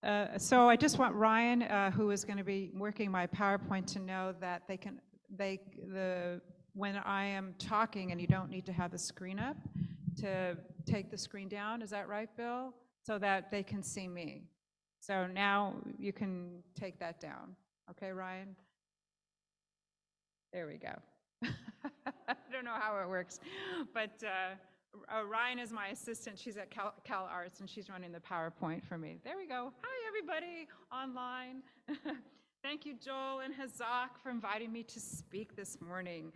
So I just want Ryan, who is going to be working my PowerPoint, to know that when I am talking, and you don't need to have the screen up, to take the screen down. Is that right, Bill? So that they can see me. So now you can take that down. Okay, Ryan? There we go. I don't know how it works, but Ryan is my assistant. She's at Cal Arts, and she's running the PowerPoint for me. There we go. Hi, everybody online. Thank you, Joel and Hazak, for inviting me to speak this morning.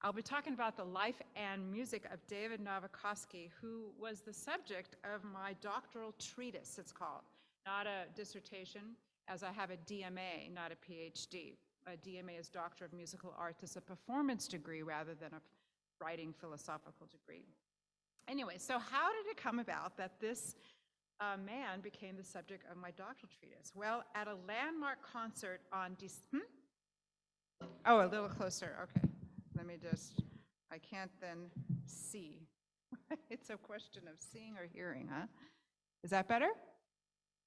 I'll be talking about the life and music of David Nowakowsky, who was the subject of my doctoral treatise, it's called. Not a dissertation, as I have a DMA, not a PhD. A DMA is Doctor of Musical Arts. It's a performance degree rather than a writing philosophical degree. Anyway, so how did it come about that this man became the subject of my doctoral treatise? Well, at a landmark concert on Oh, a little closer, okay. Let me just, I can't then see. It's a question of seeing or hearing, huh? Is that better?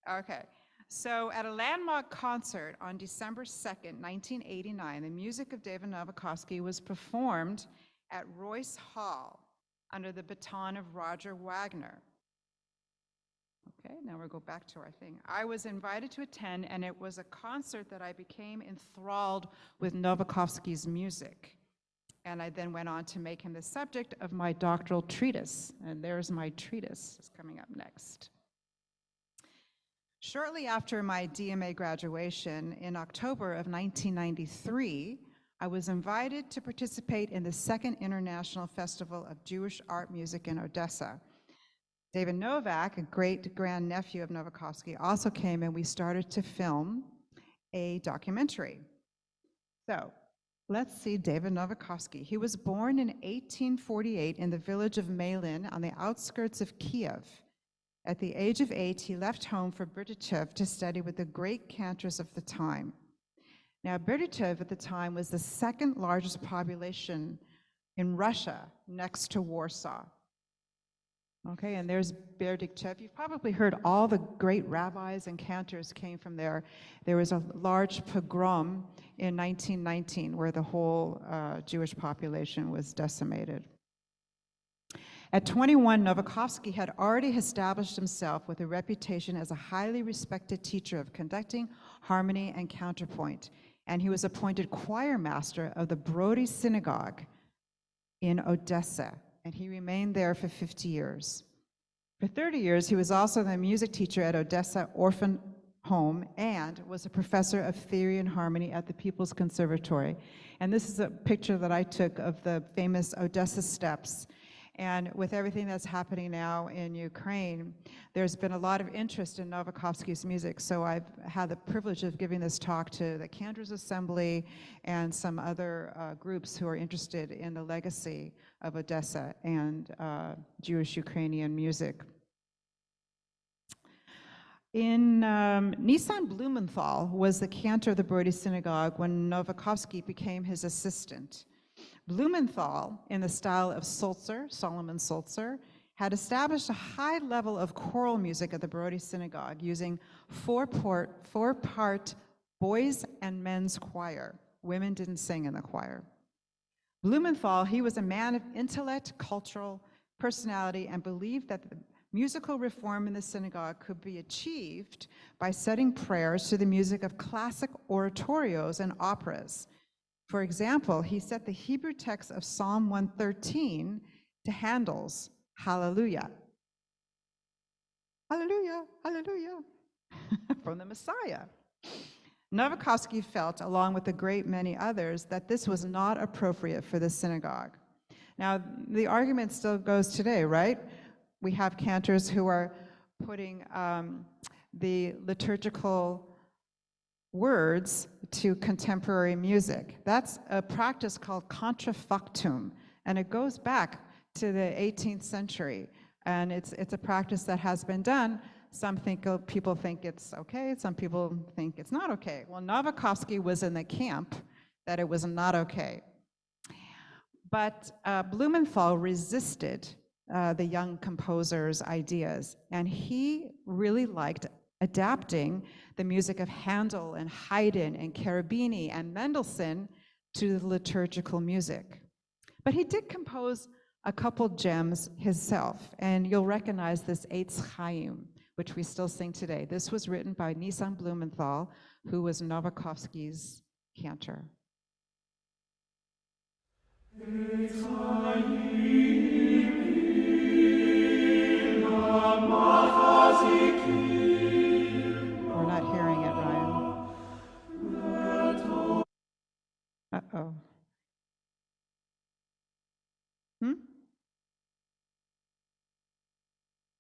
Okay. So at a landmark concert on December 2nd, 1989, the music of David Nowakowsky was performed at Royce Hall under the baton of Roger Wagner. Okay, now we'll go back to our thing. I was invited to attend, and it was a concert that I became enthralled with Nowakowsky's music. And I then went on to make him the subject of my doctoral treatise. And there's my treatise. It's coming up next. Shortly after my DMA graduation in October of 1993, I was invited to participate in the Second International Festival of Jewish Art Music in Odessa. David Novak, a great-grandnephew of Nowakowsky, also came, and we started to film a documentary. So let's see David Nowakowsky. He was born in 1848 in the village of Malin on the outskirts of Kiev. At the age of 8, he left home for Berdichev to study with the great cantors of the time. Now, Berdichev at the time was the second largest population in Russia, next to Warsaw. Okay, and there's Berdichev. You've probably heard all the great rabbis and cantors came from there. There was a large pogrom in 1919 where the whole Jewish population was decimated. At 21, Nowakowsky had already established himself with a reputation as a highly respected teacher of conducting, harmony, and counterpoint, and he was appointed choir master of the Brody Synagogue in Odessa, and he remained there for 50 years. For 30 years, he was also the music teacher at Odessa Orphan Home and was a professor of theory and harmony at the People's Conservatory. And this is a picture that I took of the famous Odessa steps. And with everything that's happening now in Ukraine, there's been a lot of interest in Nowakowsky's music. So I've had the privilege of giving this talk to the Cantors Assembly and some other groups who are interested in the legacy of Odessa and Jewish Ukrainian music. Nisan Blumenthal was the cantor of the Brody Synagogue when Nowakowsky became his assistant. Blumenthal, in the style of Sulzer, Solomon Sulzer, had established a high level of choral music at the Brody Synagogue using four-part boys and men's choir. Women didn't sing in the choir. Blumenthal, he was a man of intellect, cultural personality, and believed that the musical reform in the synagogue could be achieved by setting prayers to the music of classic oratorios and operas. For example, he set the Hebrew text of Psalm 113 to Handel's Hallelujah. Hallelujah, hallelujah, from the Messiah. Nowakowsky felt, along with a great many others, that this was not appropriate for the synagogue. Now, the argument still goes today, right? We have cantors who are putting the liturgical words to contemporary music. That's a practice called contrafactum, and it goes back to the 18th century. And it's a practice that has been done. People think it's okay, some people think it's not okay. Well, Nowakowsky was in the camp that it was not okay. But Blumenthal resisted the young composer's ideas, and he really liked adapting the music of Handel and Haydn and Cherubini and Mendelssohn to the liturgical music. But he did compose a couple gems himself, and you'll recognize this Eitz Chaim, which we still sing today. This was written by Nisan Blumenthal, who was Nowakowski's cantor. We're not hearing it, Ryan. Uh-oh.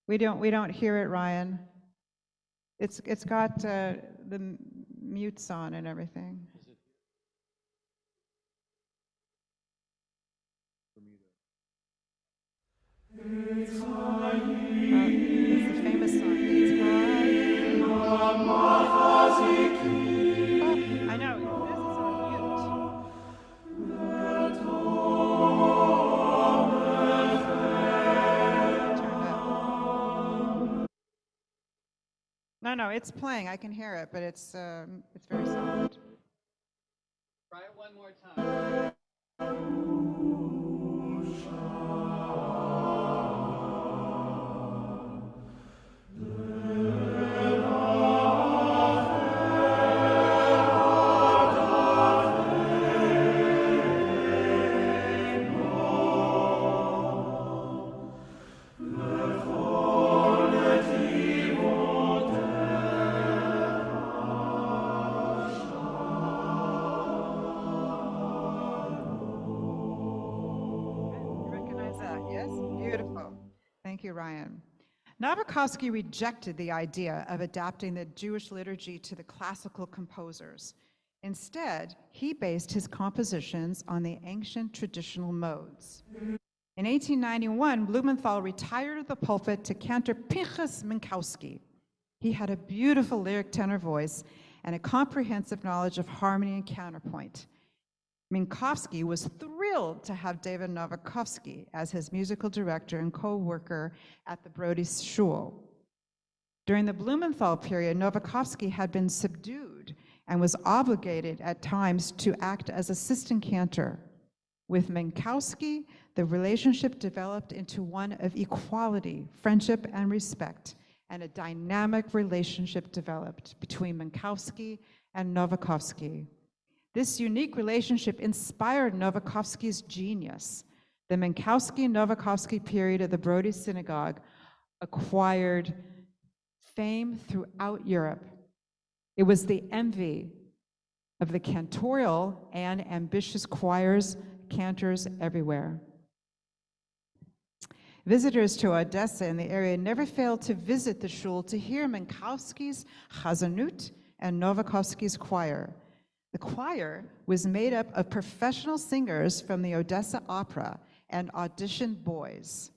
We don't hear it, Ryan. It's got the mutes on and everything. It's the famous song. I know, this is on mute. No, it's playing. I can hear it, but it's very soft. Try it one more time. Thank you, Ryan. Nowakowsky rejected the idea of adapting the Jewish liturgy to the classical composers. Instead, he based his compositions on the ancient traditional modes. In 1891, Blumenthal retired the pulpit to cantor Pinchas Minkowski. He had a beautiful lyric tenor voice and a comprehensive knowledge of harmony and counterpoint. Minkowski was thrilled to have David Nowakowsky as his musical director and co-worker at the Brody Shul. During the Blumenthal period, Nowakowsky had been subdued and was obligated at times to act as assistant cantor. With Minkowski, the relationship developed into one of equality, friendship, and respect, and a dynamic relationship developed between Minkowski and Nowakowsky. This unique relationship inspired Nowakowski's genius. The Minkowski-Nowakowsky period of the Brody Synagogue acquired fame throughout Europe. It was the envy of the cantorial and ambitious choirs, cantors everywhere. Visitors to Odessa in the area never failed to visit the shul to hear Minkowski's Chazanut and Nowakowski's choir. The choir was made up of professional singers from the Odessa Opera and audition boys.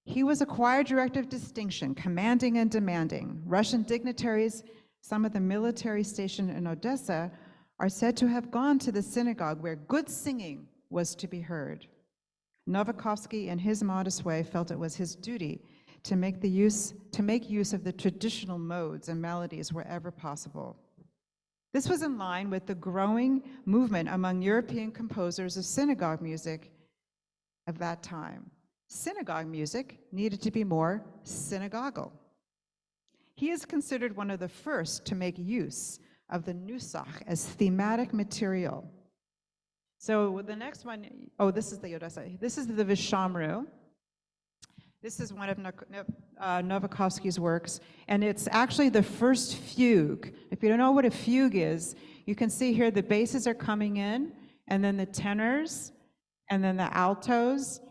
He was a choir director of distinction, commanding and demanding. Russian dignitaries, some of the military stationed in Odessa, are said to have gone to the synagogue where good singing was to be heard. Nowakowsky, in his modest way, felt it was his duty to make use of the traditional modes and melodies wherever possible. This was in line with the growing movement among European composers of synagogue music of that time. Synagogue music needed to be more synagogal. He is considered one of the first to make use of the nusach as thematic material. So the next one, this is the Odessa. This is the Vishamru. This is one of Nowakowski's works, and it's actually the first fugue. If you don't know what a fugue is, you can see here the basses are coming in, and then the tenors, and then the altos,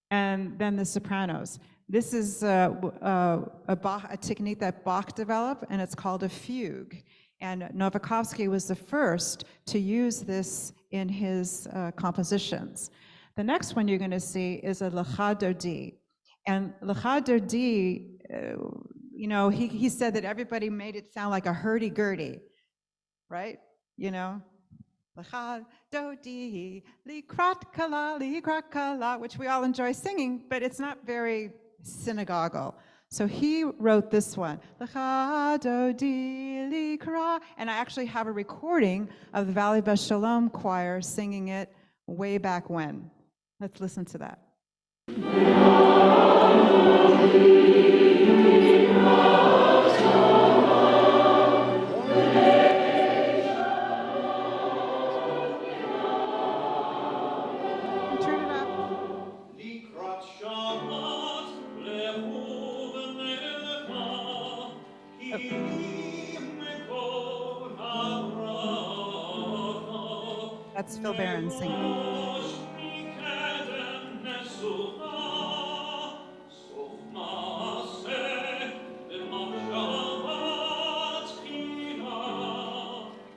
and then the sopranos. This is a technique that Bach developed, and it's called a fugue. And Nowakowsky was the first to use this in his compositions. The next one you're going to see is a Lecha Dodi. And Lecha Dodi, he said that everybody made it sound like a hurdy-gurdy, right? Lecha Dodi, likrat kala, which we all enjoy singing, but it's not very synagogal. So he wrote this one, Lecha do di li kra, and I actually have a recording of the Valley Beth Shalom choir singing it way back when. Let's listen to that. Turn it up. That's Phil Barron singing.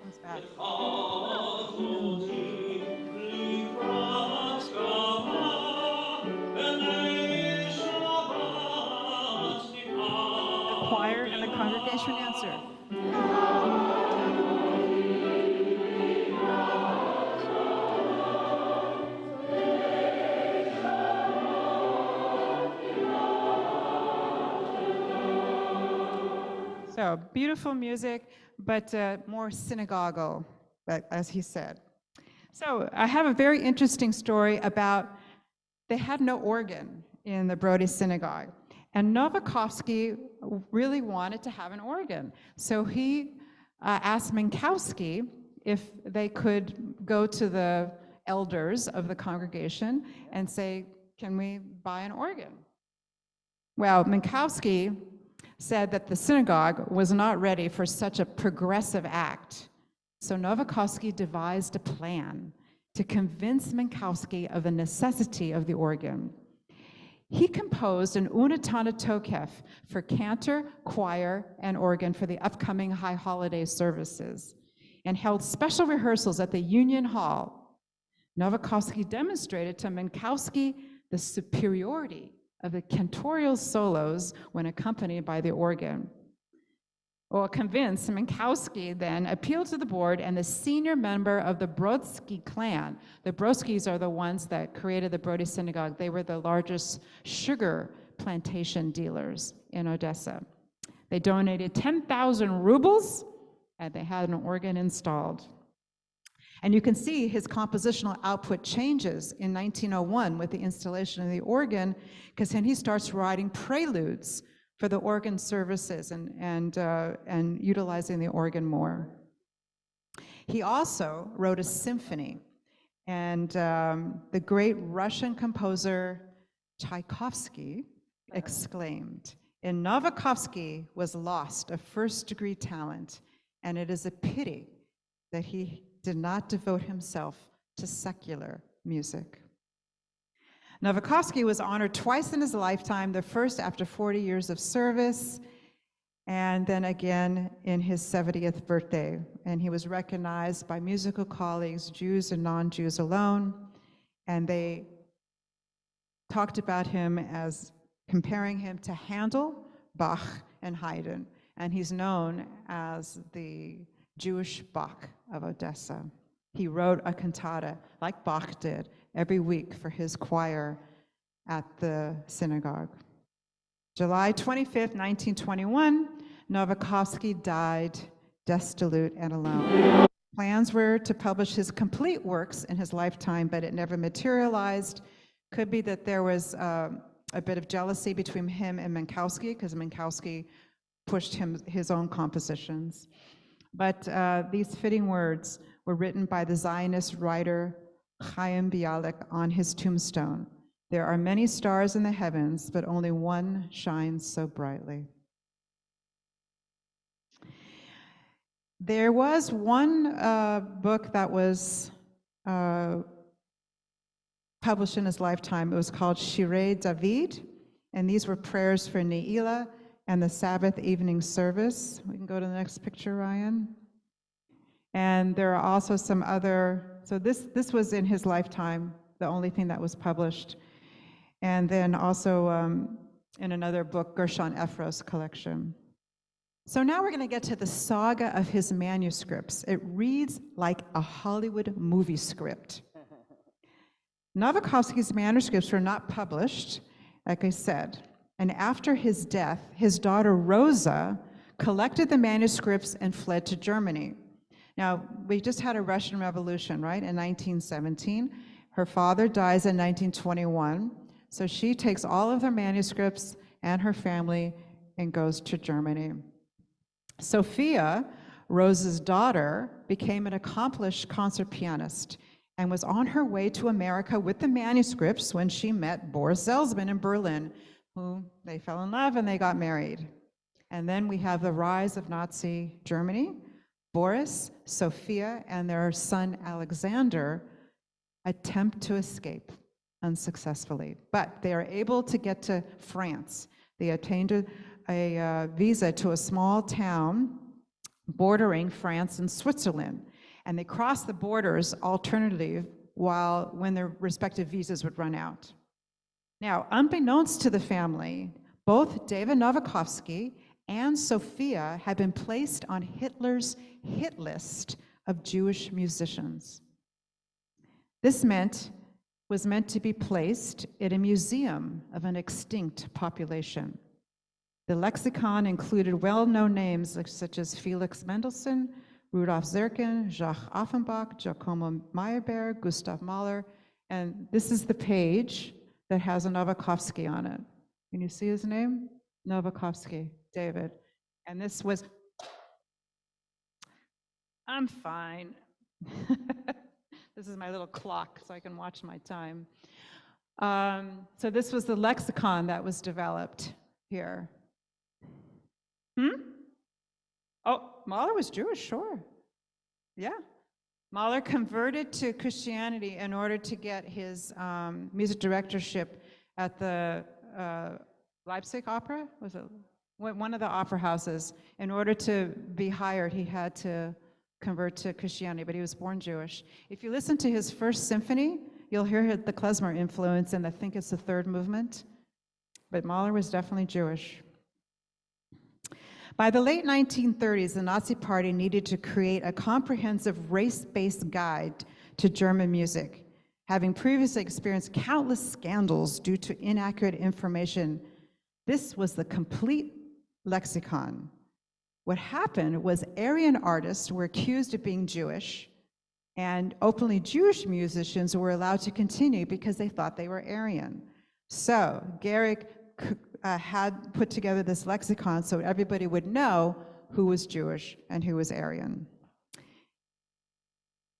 Comes back. The choir and the congregation answer. So beautiful music, but more synagogal, as he said. So I have a very interesting story about, they had no organ in the Brody Synagogue. And Nowakowsky really wanted to have an organ. So he asked Minkowski if they could go to the elders of the congregation and say, can we buy an organ? Well, Minkowski said that the synagogue was not ready for such a progressive act. So Nowakowsky devised a plan to convince Minkowski of the necessity of the organ. He composed an Unatana Tokef for cantor, choir, and organ for the upcoming high holiday services, and held special rehearsals at the Union Hall. Nowakowsky demonstrated to Minkowski the superiority of the cantorial solos when accompanied by the organ. Well, convinced, Minkowski then appealed to the board and the senior member of the Brodsky clan. The Brodskys are the ones that created the Brody Synagogue. They were the largest sugar plantation dealers in Odessa. They donated 10,000 rubles, and they had an organ installed. And you can see his compositional output changes in 1901 with the installation of the organ, because then he starts writing preludes for the organ services and utilizing the organ more. He also wrote a symphony, and the great Russian composer Tchaikovsky exclaimed, "In Nowakowsky was lost a first-degree talent, and it is a pity that he did not devote himself to secular music." Nowakowsky was honored twice in his lifetime, the first after 40 years of service, and then again in his 70th birthday. And he was recognized by musical colleagues, Jews and non-Jews alone, and they talked about him as comparing him to Handel, Bach, and Haydn, and he's known as the Jewish Bach of Odessa. He wrote a cantata, like Bach did, every week for his choir at the synagogue. July 25th, 1921, Nowakowsky died desolate and alone. Plans were to publish his complete works in his lifetime, but it never materialized. Could be that there was a bit of jealousy between him and Minkowski, because Minkowski pushed his own compositions. But these fitting words were written by the Zionist writer Chaim Bialik on his tombstone. "There are many stars in the heavens, but only one shines so brightly." There was one book that was published in his lifetime. It was called Shirei David, and these were prayers for Ne'ilah and the Sabbath evening service. We can go to the next picture, Ryan. And there are also some other, so this was in his lifetime, the only thing that was published. And then also in another book, Gershon Ephros collection. So now we're going to get to the saga of his manuscripts. It reads like a Hollywood movie script. Nowakowsky's manuscripts were not published, like I said. And after his death, his daughter Rosa collected the manuscripts and fled to Germany. Now, we just had a Russian Revolution, right, in 1917. Her father dies in 1921, so she takes all of her manuscripts and her family and goes to Germany. Sophia, Rosa's daughter, became an accomplished concert pianist and was on her way to America with the manuscripts when she met Boris Zelsman in Berlin, who they fell in love and they got married. And then we have the rise of Nazi Germany. Boris, Sophia, and their son Alexander attempt to escape unsuccessfully, but they are able to get to France. They obtained a visa to a small town bordering France and Switzerland, and they crossed the borders alternately when their respective visas would run out. Now, unbeknownst to the family, both David Nowakowsky and Sophia had been placed on Hitler's hit list of Jewish musicians. This was meant to be placed in a museum of an extinct population. The lexicon included well-known names such as Felix Mendelssohn, Rudolf Zirkin, Jacques Offenbach, Giacomo Meyerbeer, Gustav Mahler, and this is the page that has a Nowakowsky on it. Can you see his name? Nowakowsky, David. And this was, I'm fine. This is my little clock so I can watch my time. So this was the lexicon that was developed here. Oh, Mahler was Jewish, sure. Yeah. Mahler converted to Christianity in order to get his music directorship at the Leipzig Opera, was it? One of the opera houses. In order to be hired, he had to convert to Christianity, but he was born Jewish. If you listen to his first symphony, you'll hear the klezmer influence, and I think it's the third movement. But Mahler was definitely Jewish. By the late 1930s, the Nazi Party needed to create a comprehensive race-based guide to German music. Having previously experienced countless scandals due to inaccurate information, this was the complete lexicon. What happened was Aryan artists were accused of being Jewish, and openly Jewish musicians were allowed to continue because they thought they were Aryan. So Garrick had put together this lexicon so everybody would know who was Jewish and who was Aryan.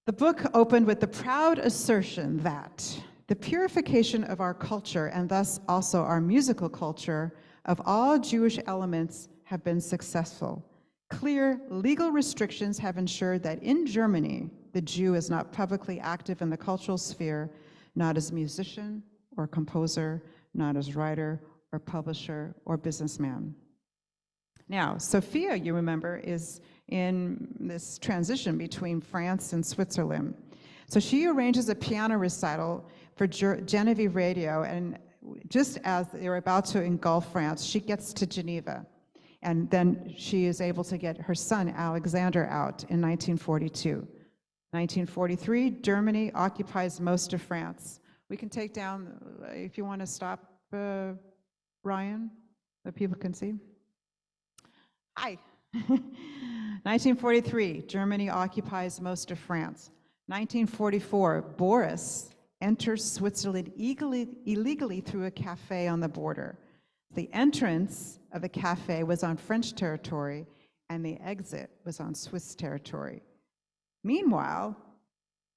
The book opened with the proud assertion that the purification of our culture, and thus also our musical culture, of all Jewish elements have been successful. Clear legal restrictions have ensured that in Germany, the Jew is not publicly active in the cultural sphere, not as musician or composer, not as writer or publisher or businessman. Now, Sophia, you remember, is in this transition between France and Switzerland. So she arranges a piano recital for Genevieve Radio, and just as they're about to engulf France, she gets to Geneva. And then she is able to get her son, Alexander, out in 1942. 1943, Germany occupies most of France. We can take down, if you want to stop, Ryan, so people can see. Hi. 1943, Germany occupies most of France. 1944, Boris enters Switzerland illegally through a cafe on the border. The entrance of the cafe was on French territory, and the exit was on Swiss territory. Meanwhile,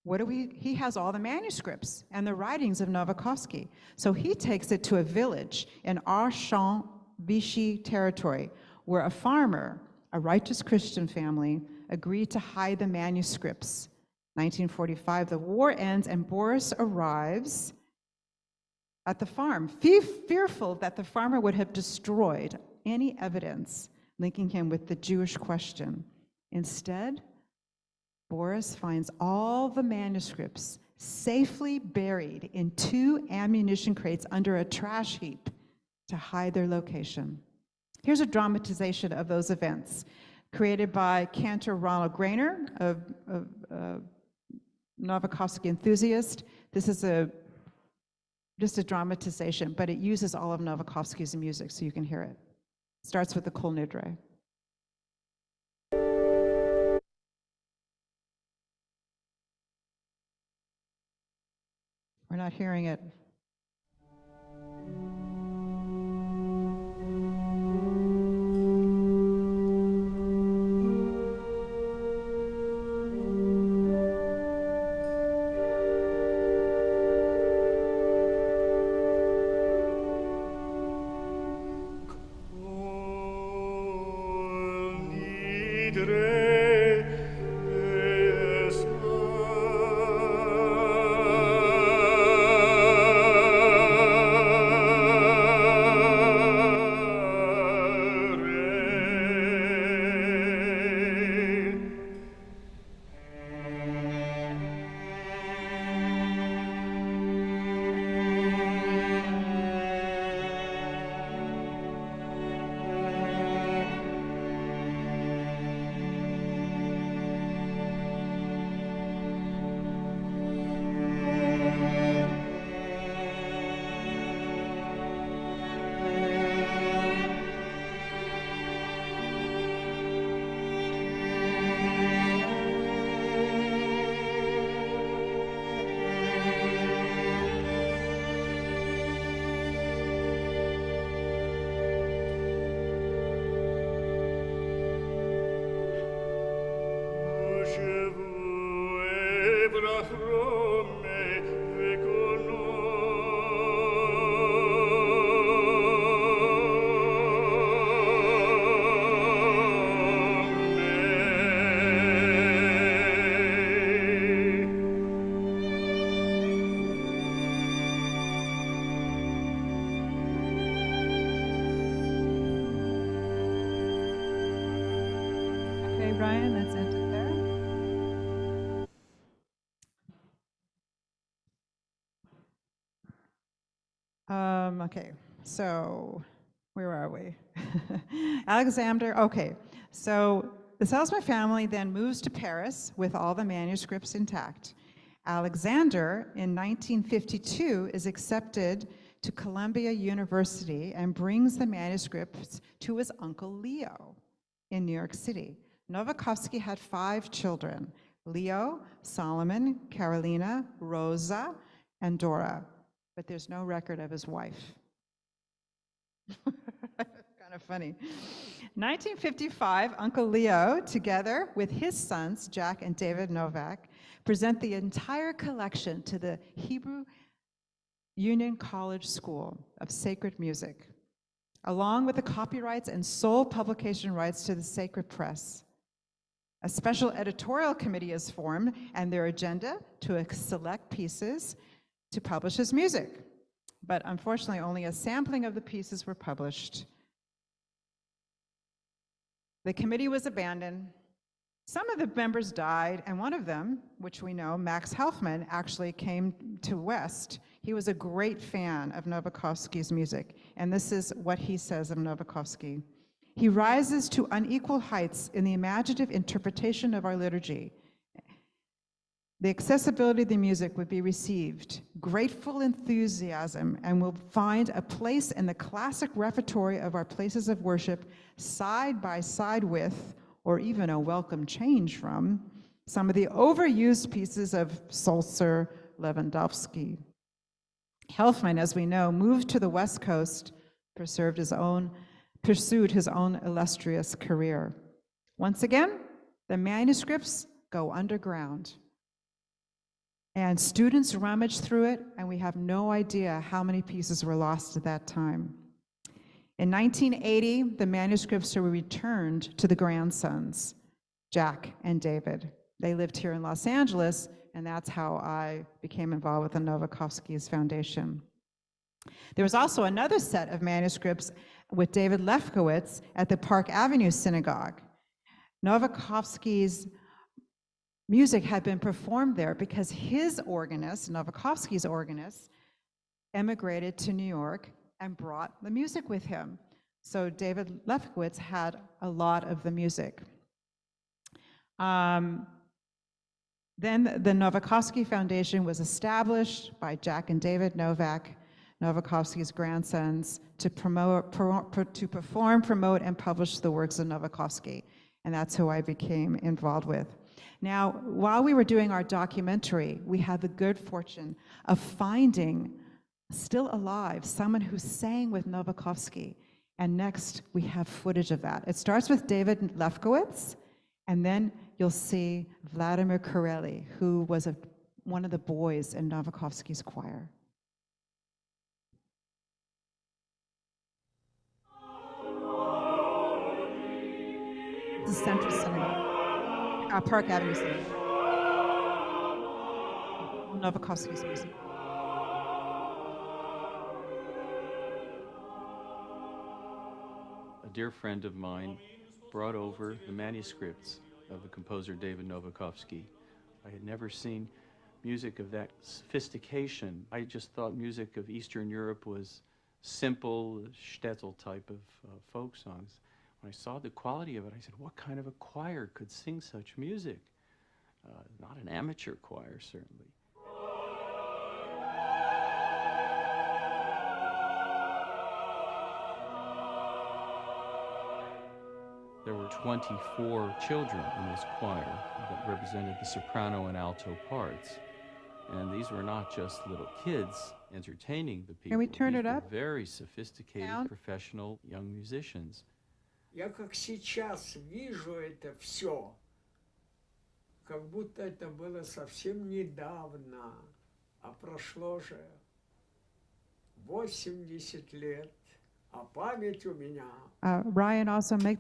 he has all the manuscripts and the writings of Nowakowsky. So he takes it to a village in Archamps, Vichy territory, where a farmer, a righteous Christian family, agreed to hide the manuscripts. 1945, the war ends and Boris arrives at the farm, fearful that the farmer would have destroyed any evidence linking him with the Jewish question. Instead, Boris finds all the manuscripts safely buried in 2 ammunition crates under a trash heap to hide their location. Here's a dramatization of those events, created by cantor Ronald Grainer, a Nowakowsky enthusiast. This is a just a dramatization, but it uses all of Nowakowsky's music so you can hear it. Starts with the Kol Nidre. We're not hearing it. Okay, Brian, let's end it there. Okay, so where are we? Alexander, okay. So the Salzman family then moves to Paris with all the manuscripts intact. Alexander, in 1952, is accepted to Columbia University and brings the manuscripts to his uncle Leo in New York City. Nowakowsky had 5 children: Leo, Solomon, Carolina, Rosa, and Dora. But there's no record of his wife. Kind of funny. 1955, Uncle Leo, together with his sons, Jack and David Novak, present the entire collection to the Hebrew Union College School of Sacred Music, along with the copyrights and sole publication rights to the Sacred Press. A special editorial committee is formed, and their agenda to select pieces to publish his music. But unfortunately, only a sampling of the pieces were published. The committee was abandoned. Some of the members died, and one of them, which we know, Max Helfman, actually came to West. He was a great fan of Nowakowsky's music, and this is what he says of Nowakowsky. He rises to unequal heights in the imaginative interpretation of our liturgy. The accessibility of the music would be received, grateful enthusiasm, and will find a place in the classic repertory of our places of worship, side by side with, or even a welcome change from, some of the overused pieces of Sulzer, Lewandowski. Helfman, as we know, moved to the West Coast, pursued his own illustrious career. Once again, the manuscripts go underground. And students rummage through it, and we have no idea how many pieces were lost at that time. In 1980, the manuscripts were returned to the grandsons, Jack and David. They lived here in Los Angeles, and that's how I became involved with the Nowakowsky's Foundation. There was also another set of manuscripts with David Lefkowitz at the Park Avenue Synagogue. Nowakowsky's music had been performed there because his organist, Nowakowsky's organist, emigrated to New York and brought the music with him. So David Lefkowitz had a lot of the music. Then the Nowakowsky Foundation was established by Jack and David Novak Nowakowski's grandsons, to perform, promote, and publish the works of Nowakowski. And that's who I became involved with. Now, while we were doing our documentary, we had the good fortune of finding, still alive, someone who sang with Nowakowski. And next, we have footage of that. It starts with David Nowakowsky, and then you'll see Vladimir Kureli, who was one of the boys in Nowakowski's choir. The Central Cinema, Park Avenue Cinema. Nowakowski's music. A dear friend of mine brought over the manuscripts of the composer David Nowakowsky. I had never seen music of that sophistication. I just thought music of Eastern Europe was simple, shtetl type of folk songs. When I saw the quality of it, I said, what kind of a choir could sing such music? Not an amateur choir, certainly. There were 24 children in this choir that represented the soprano and alto parts. And these were not just little kids entertaining the people. Can we turn it These were up? very sophisticated, Down? professional young musicians. Я как сейчас вижу это все, как будто это было совсем недавно, а прошло же 80 лет, а память у меня. Ryan, also make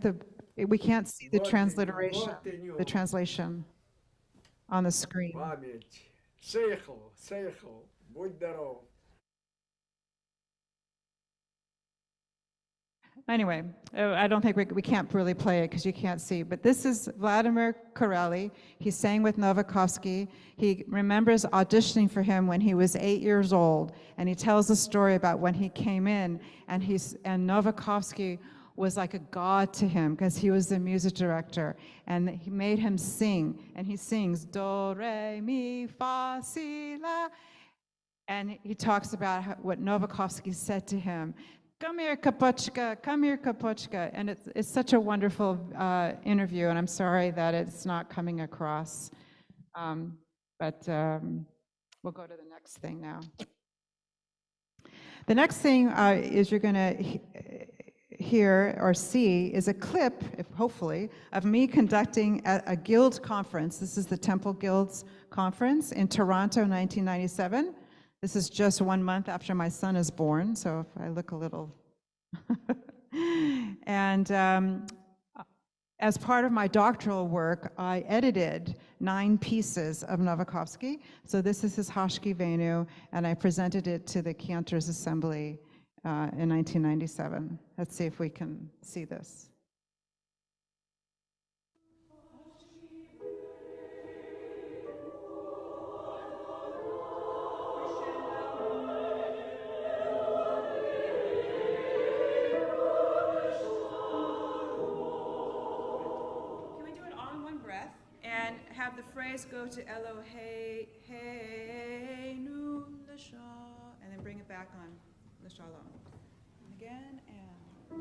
we can't see the Вот transliteration, и ню. the translation on the screen. Память. Сейхл, будь здоров. Anyway, I don't think we can't really play it because you can't see, but this is Vladimir Kureli. He sang with Nowakowski. He remembers auditioning for him when he was 8 years old, and he tells a story about when he came in, and Nowakowski was like a god to him because he was the music director, and he made him sing, and he sings do, re, mi, fa, si, la, and he talks about what Nowakowski said to him. Come here, Kapochka, and it's such a wonderful interview, and I'm sorry that it's not coming across, but we'll go to the next thing now. The next thing is you're going to hear or see is a clip, hopefully, of me conducting a guild conference. This is the Temple Guilds Conference in Toronto, 1997. This is just 1 month after my son is born, so if I look a little... And as part of my doctoral work, I edited 9 pieces of Nowakowski. So this is his Hashki Venu, and I presented it to the Cantors Assembly in 1997. Let's see if we can see this. Have the phrase go to Elohei, hey, nu, l'sha, and then bring it back on l'shalom. Again, and...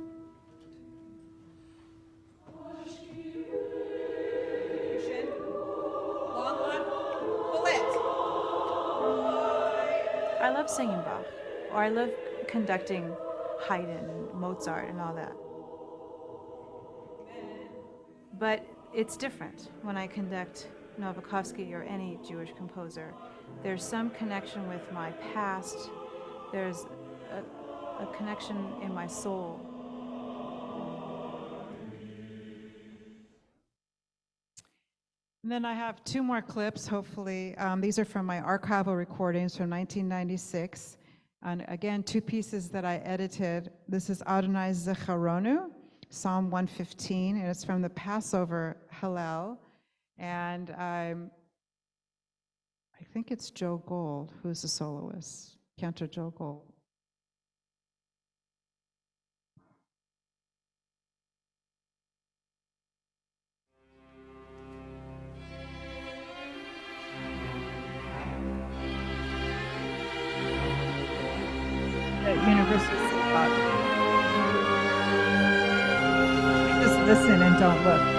Long one, pull it. I love singing Bach, or I love conducting Haydn and Mozart and all that. But it's different when I conduct Nowakowsky or any Jewish composer. There's some connection with my past. There's a connection in my soul. And then I have 2 more clips, hopefully. These are from my archival recordings from 1996. And again, 2 pieces that I edited. This is Adonai Zecharonu, Psalm 115, and it's from the Passover Hallel. And I think it's Joe Gold who's the soloist, Cantor Joe Gold. University Synagogue. Just listen and don't look.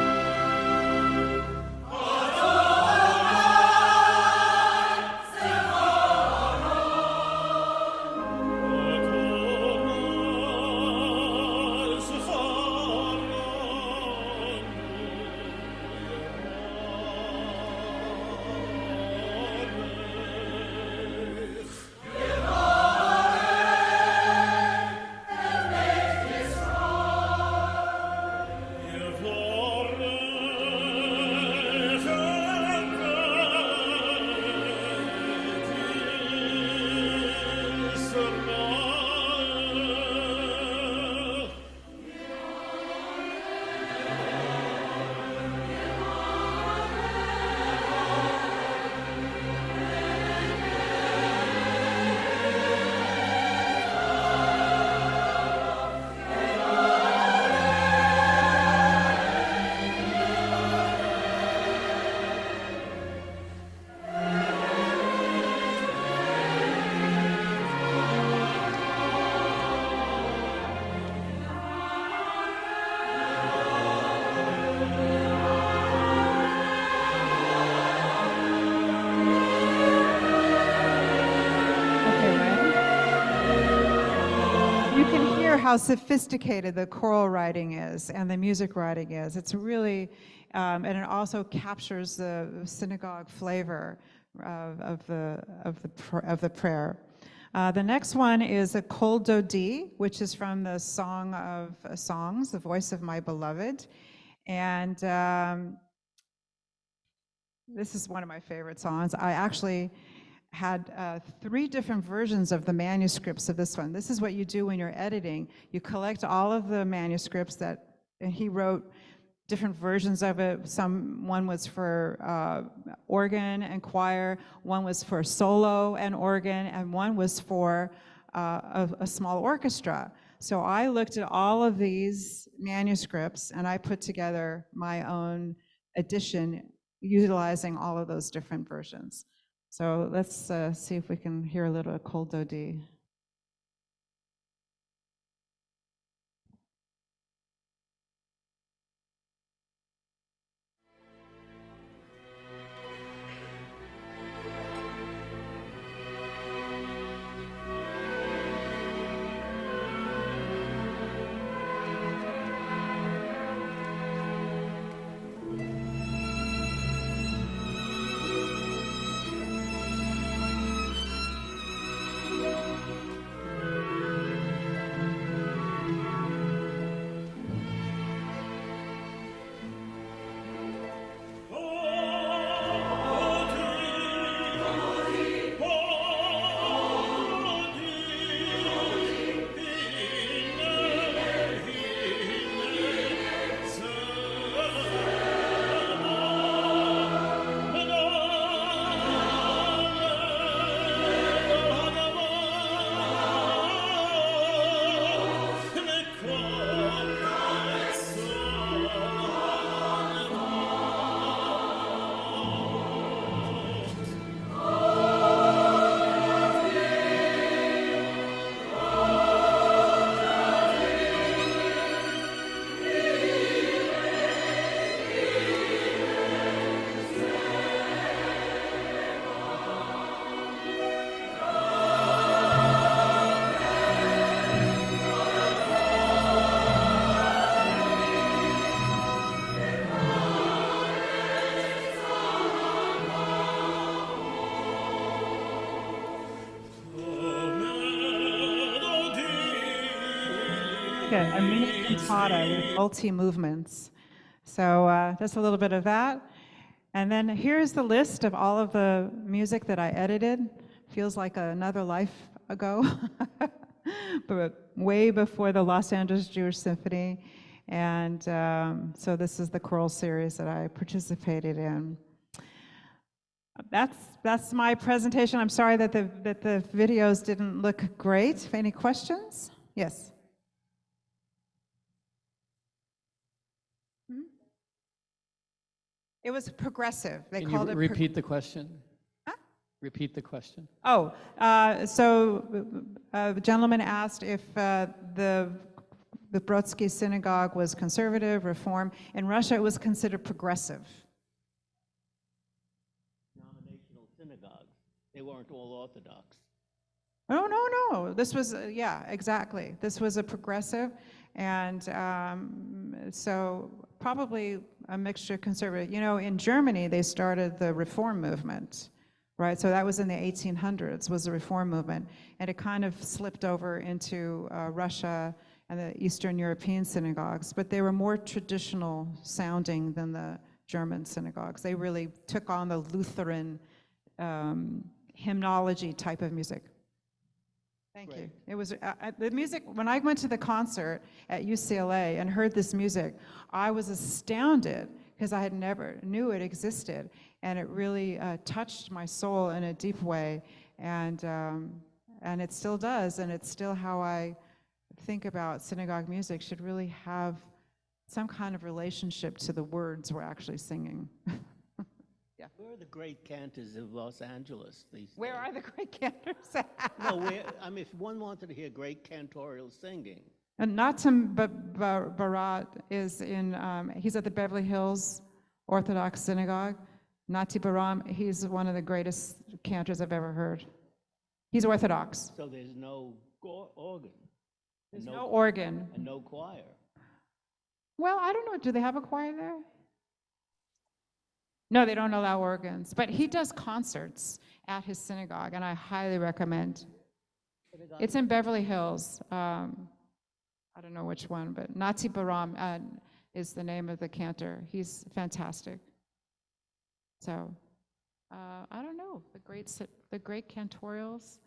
How sophisticated the choral writing is and the music writing is. It's really, and it also captures the synagogue flavor of the prayer. The next one is a Kol Dodi, which is from the Song of Songs, The Voice of My Beloved. And this is one of my favorite songs. I actually had 3 different versions of the manuscripts of this one. This is what you do when you're editing. You collect all of the manuscripts that he wrote, different versions of it. One was for organ and choir, one was for solo and organ, and one was for a small orchestra. So I looked at all of these manuscripts and I put together my own edition utilizing all of those different versions. So let's see if we can hear a little Kol Dodi. A mini cantata with multi-movements. So just a little bit of that. And then here's the list of all of the music that I edited. Feels like another life ago, but way before the Los Angeles Jewish Symphony. And so this is the choral series that I participated in. That's my presentation. I'm sorry that the videos didn't look great. Any questions? Yes. It was progressive. They called it. Can you repeat the question? Huh? Repeat the question. Oh, the gentleman asked if the Brodsky Synagogue was conservative, reform. In Russia, it was considered progressive. Denominational synagogues. They weren't all Orthodox. No, no, no. This was, yeah, exactly. This was a progressive, and so probably a mixture of conservative. You know, in Germany, they started the reform movement, right? So that was in the 1800s, was the reform movement, and it kind of slipped over into Russia and the Eastern European synagogues, but they were more traditional sounding than the German synagogues. They really took on the Lutheran hymnology type of music. Thank you. It was the music, when I went to the concert at UCLA and heard this music, I was astounded because I had never knew it existed, and it really touched my soul in a deep way, and it still does, and it's still how I think about synagogue music. Should really have some kind of relationship to the words we're actually singing. Yeah. Where are the great cantors of Los Angeles these days? Where are the great cantors? No, I mean, if one wanted to hear great cantorial singing. And Natam Barat is in, he's at the Beverly Hills Orthodox Synagogue. Nati Baram, he's one of the greatest cantors I've ever heard. He's Orthodox. So there's no organ. There's no organ. And no choir. Well, I don't know, do they have a choir there? No, they don't allow organs, but he does concerts at his synagogue, and I highly recommend. It's in Beverly Hills. I don't know which one, but Nati Baram is the name of the cantor. He's fantastic. So, I don't know, the great cantorials.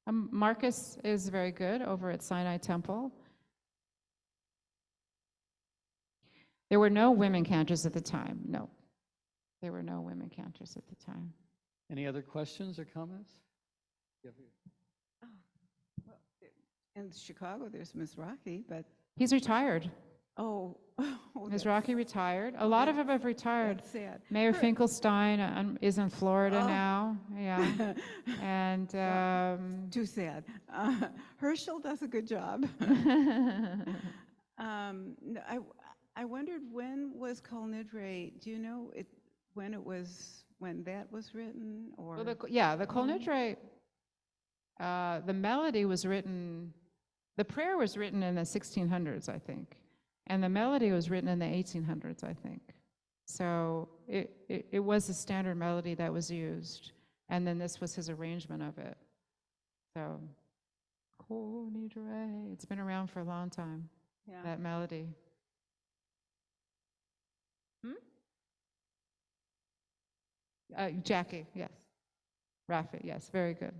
Marcus is very good over at Sinai Temple. There were no women cantors at the time, no. There were no women cantors at the time. Any other questions or comments? In Chicago, there's Mizrahi, but He's retired. Mizrahi retired. A lot of them have retired. That's sad. Mayor Finkelstein is in Florida now. Yeah, and Too sad. Herschel does a good job. I wondered, when was Kol Nidre? Do you know when that was written? Or well, the Kol Nidre, the melody was written. The prayer was written in the 1600s, I think. And the melody was written in the 1800s, I think. So it was a standard melody that was used. And then this was his arrangement of it. So, Kol Nidre, it's been around for a long time, that melody. Jackie, yes. Rafi, yes, very good.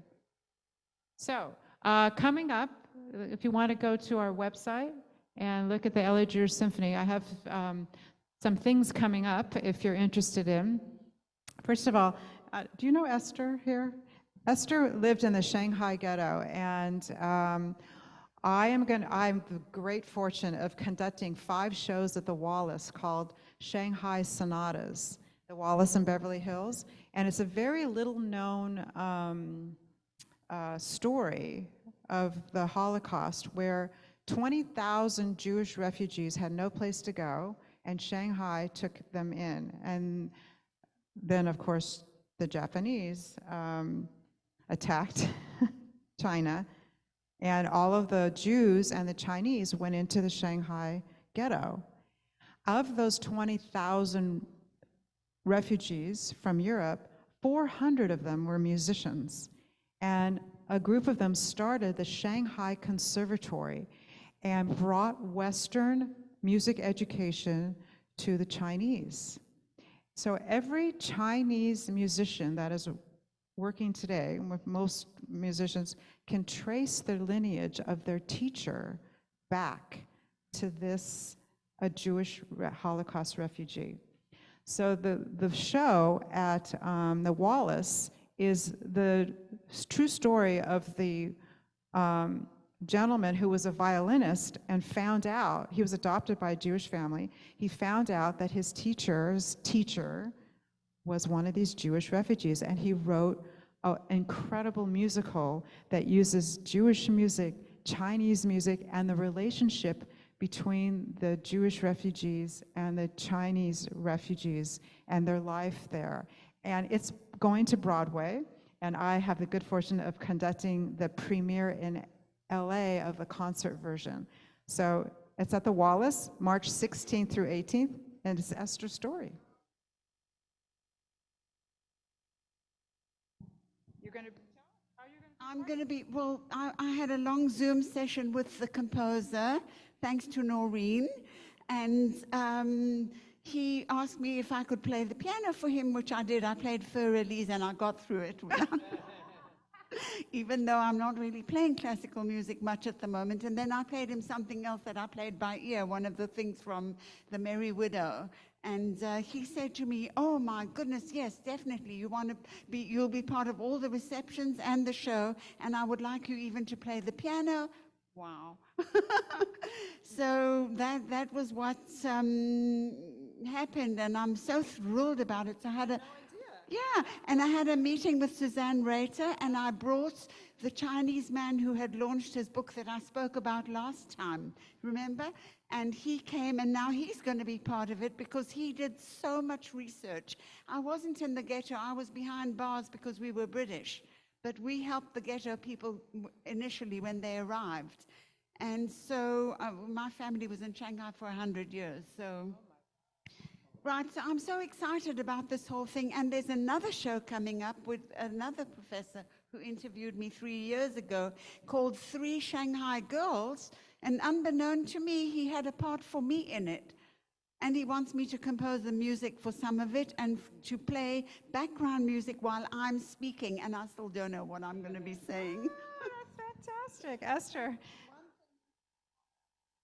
So, coming up, if you want to go to our website and look at the L.A. Jewish Symphony, I have some things coming up if you're interested in. First of all, do you know Esther here? Esther lived in the Shanghai ghetto, and I have the great fortune of conducting 5 shows at the Wallace called Shanghai Sonatas, the Wallace in Beverly Hills, and it's a very little known story of the Holocaust, where 20,000 Jewish refugees had no place to go, and Shanghai took them in. And then, of course, the Japanese attacked China, and all of the Jews and the Chinese went into the Shanghai ghetto. Of those 20,000 refugees from Europe, 400 of them were musicians, and a group of them started the Shanghai Conservatory and brought Western music education to the Chinese. So every Chinese musician that is working today, with most musicians, can trace their lineage of their teacher back to this, a Jewish Holocaust refugee. So the show at the Wallace is the true story of the gentleman who was a violinist and found out, he was adopted by a Jewish family, he found out that his teacher's teacher was one of these Jewish refugees, and he wrote an incredible musical that uses Jewish music, Chinese music, and the relationship between the Jewish refugees and the Chinese refugees and their life there. And it's going to Broadway, and I have the good fortune of conducting the premiere in LA of the concert version. So it's at the Wallace, March 16th through 18th, and it's Esther's story. You're going to I'm going to be, well, I had a long Zoom session with the composer, thanks to Noreen, and he asked me if I could play the piano for him, which I did. I played Fur Elise and I got through it without, even though I'm not really playing classical music much at the moment. And then I played him something else that I played by ear, one of the things from The Merry Widow. And he said to me, oh my goodness, yes, definitely. You'll be part of all the receptions and the show, and I would like you even to play the piano. Wow. So that was what happened, and I'm so thrilled about it. So I had and I had a meeting with Suzanne Rater, and I brought the Chinese man who had launched his book that I spoke about last time, remember? And he came, and now he's going to be part of it because he did so much research. I wasn't in the ghetto. I was behind bars because we were British. But we helped the ghetto people initially when they arrived. And so my family was in Shanghai for 100 years. So, right, so I'm so excited about this whole thing. And there's another show coming up with another professor who interviewed me 3 years ago called Three Shanghai Girls. And unbeknown to me, he had a part for me in it. And he wants me to compose the music for some of it and to play background music while I'm speaking. And I still don't know what I'm going to be saying. That's fantastic, Esther.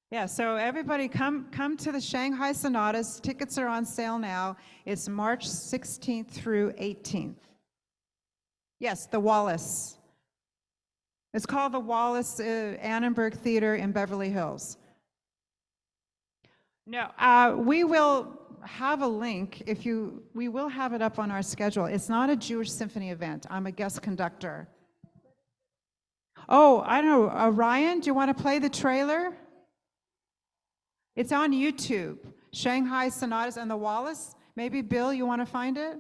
Yeah, so everybody come to the Shanghai Sonatas. Tickets are on sale now. It's March 16th through 18th. Yes, the Wallace. It's called the Wallace Annenberg Theater in Beverly Hills. No, we will have a link we will have it up on our schedule. It's not a Jewish symphony event. I'm a guest conductor. Oh, I don't know, Ryan, do you want to play the trailer? It's on YouTube, Shanghai Sonatas and the Wallace. Maybe Bill, you want to find it?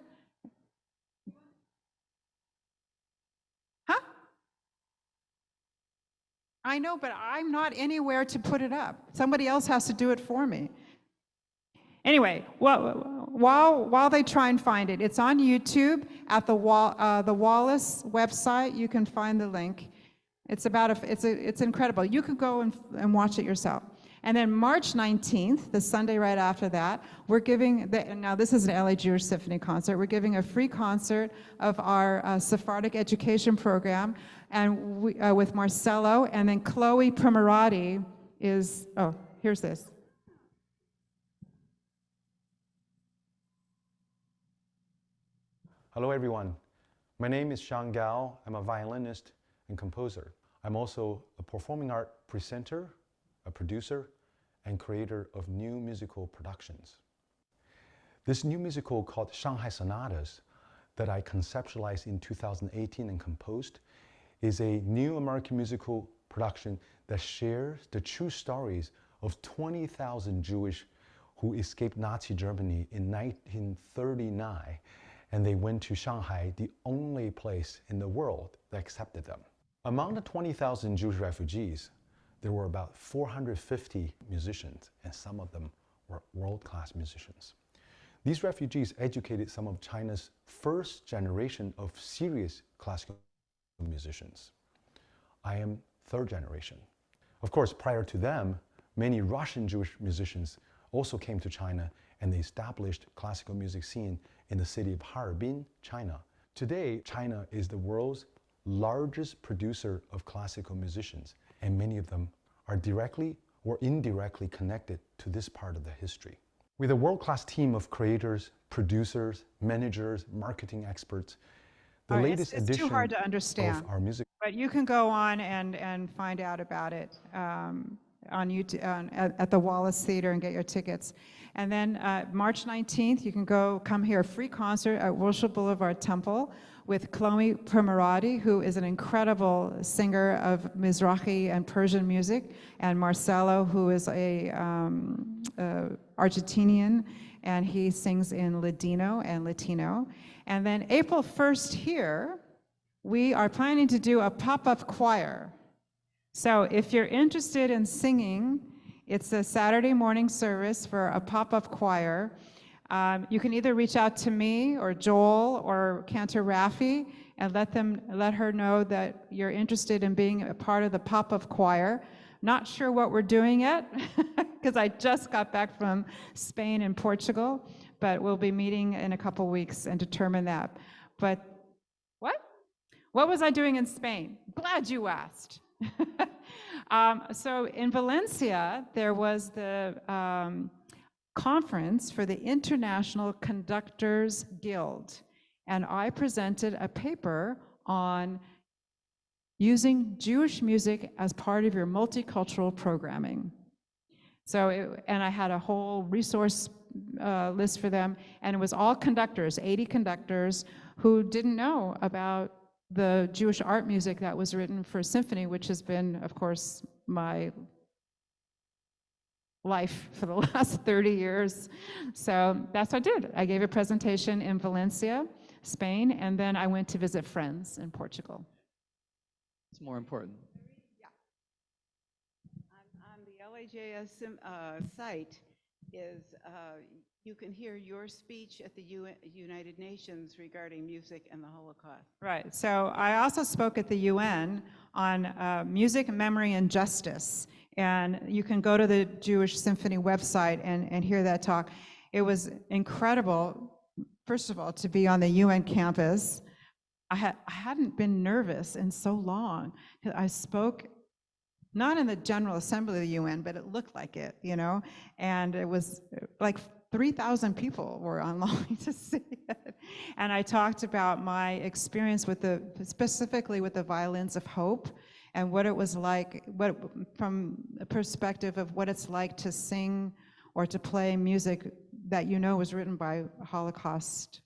Huh? I know, but I'm not anywhere to put it up. Somebody else has to do it for me. Anyway, while they try and find it, it's on YouTube at the Wallace website. You can find the link. It's incredible. You could go and watch it yourself. And then March 19th, the Sunday right after that, we're giving, now this is an LA Jewish Symphony concert, we're giving a free concert of our Sephardic education program and with Marcelo, and then Chloe Primarati is, oh, here's this. Hello everyone, my name is Shang Gao. I'm a violinist and composer. I'm also a performing art presenter, a producer, and creator of new musical productions. This new musical called Shanghai Sonatas that I conceptualized in 2018 and composed is a new American musical production that shares the true stories of 20,000 Jewish who escaped Nazi Germany in 1939, and they went to Shanghai, the only place in the world that accepted them. Among the 20,000 Jewish refugees, there were about 450 musicians, and some of them were world-class musicians. These refugees educated some of China's first generation of serious classical musicians. I am third generation. Of course, prior to them, many Russian Jewish musicians also came to China, and they established classical music scene in the city of Harbin, China. Today, China is the world's largest producer of classical musicians, and many of them are directly or indirectly connected to this part of the history. With a world-class team of creators, producers, managers, marketing experts, the latest edition it's too hard to understand. of our music. But you can go on and find out about it on YouTube, at the Wallace Theater, and get your tickets. And then March 19th, you can come hear a free concert at Wilshire Boulevard Temple with Chloe Primarati, who is an incredible singer of Mizrahi and Persian music, and Marcelo, who is a Argentinian, and he sings in Ladino and Latino. And then April 1st here, we are planning to do a pop-up choir. So if you're interested in singing, it's a Saturday morning service for a pop-up choir. You can either reach out to me or Joel or Cantor Raffi and let her know that you're interested in being a part of the pop-up choir. Not sure what we're doing yet, because I just got back from Spain and Portugal, but we'll be meeting in a couple weeks and determine that. But what was I doing in Spain? Glad you asked. So in Valencia, there was the conference for the International Conductors Guild, and I presented a paper on using Jewish music as part of your multicultural programming. So, and I had a whole resource list for them, and it was all conductors, 80 conductors, who didn't know about the Jewish art music that was written for Symphony, which has been, of course, my life for the last 30 years. So that's what I did. I gave a presentation in Valencia, Spain, and then I went to visit friends in Portugal. It's more important. On the LAJS site you can hear your speech at the United Nations regarding music and the Holocaust. Right. So I also spoke at the UN on music, memory, and justice. And you can go to the Jewish Symphony website and hear that talk. It was incredible, first of all, to be on the UN campus. I hadn't been nervous in so long. I spoke not in the General Assembly of the UN, but it looked like it, you know? And it was like 3,000 people were online to see it. And I talked about my experience with specifically with the Violins of Hope, and what it was like, from a perspective of what it's like to sing or to play music that you know was written by Holocaust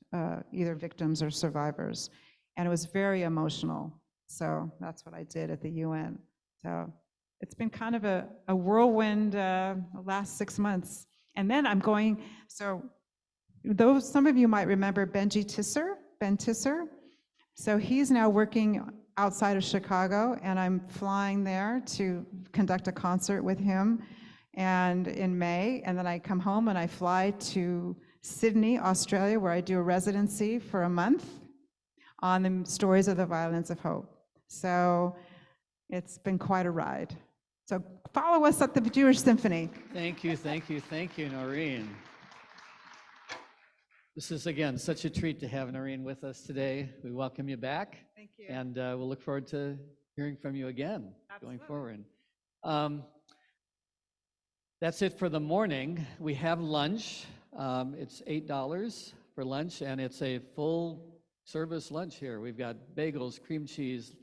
either victims or survivors. And it was very emotional. So that's what I did at the UN. So it's been kind of a whirlwind last 6 months. And then I'm going, so some of you might remember Ben Tisser. So he's now working outside of Chicago, and I'm flying there to conduct a concert with him and in May, and then I come home and I fly to Sydney, Australia, where I do a residency for a month on the stories of the Violins of Hope. So it's been quite a ride. So follow us at the Jewish Symphony. Thank you, Noreen. This is, again, such a treat to have Noreen with us today. We welcome you back. Thank you. And we'll look forward to hearing from you again. Absolutely. Going forward. That's it for the morning. We have lunch. It's $8 for lunch, and it's a full service lunch here. We've got bagels, cream cheese,